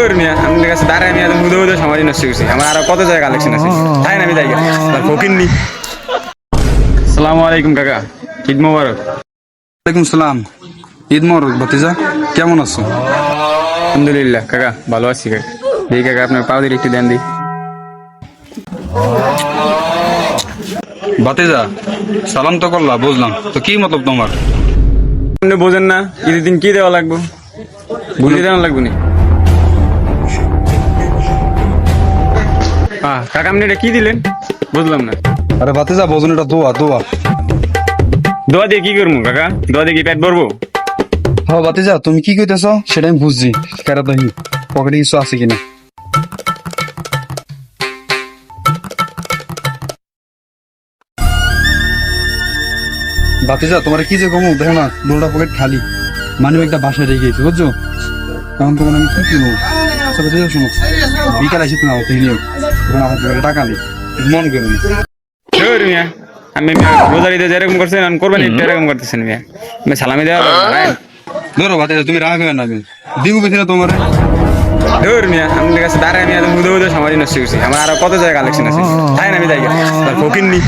আমাদের কাছে দাঁড়ায় আমি এত হুদো হুদো সময় নষ্ট করছি। আমার আরো কত জায়গায় কালেকশন আছে, তাই না? আমি যাই তার ফকির নি। আসসালামু আলাইকুম কাকা, ঈদ মোবারক। ওয়ালাইকুম সালাম। ঈদ মোবারক ভাতিজা, কেমন আছো? আলহামদুলিল্লাহ কাকা, ভালো আছি কাকা। এই কাকা আপনার পাও দিয়ে একটু দেন দিই। ভাতিজা সালাম তো করলা, বুঝলাম, তো কি মতলব তোমার? আপনি বোঝেন না ঈদের দিন কি দেওয়া লাগবে, বুঝে দেওয়া লাগবে না। কাকা আপনি এটা কি দিলেন বুঝলাম না। আরে ভাতিজা বোঝুন, এটা দোয়া দোয়া। দোয়া দিয়ে কি করবো কাকা? দোয়া দিয়ে কি পেট ভরবো? হ্যাঁ ভাতিজা, তুমি কি কইতেছ সেটা আমি বুঝছি। কেরা দহি পকেটে কিছু আছে কিনা। ভাতিজা তোমার কি যে কমো দেখো না, দুটা পকেট খালি, মানে একটা বাসায় রেখে গেছি, বুঝছো? তখন তোমার আমি কি কিনবো? আচ্ছা ভাতিজা শোনো, বিকাল আসি তুমি আমার থেকে নিও, তখন আমার পকেটে টাকা নেই, মন করে নি। ধুর মিয়া, আমি রোজার ঈদে যেরকম করছেন আমি কোরবানি ঈদে এরকম করতেছেন মিয়া। আমি সালামি দেওয়া ধরো ভাতিজা, তুমি রাগ হবে না, আমি দিব বেশি না তোমার। ধুর মিয়া, আমাদের কাছে দাঁড়ায় আমি এত হুদো হুদো সময় নষ্ট করছি। আমার আরো কত জায়গায় কালেকশন আছে, তাই না? আমি যাই তার ফকির নি।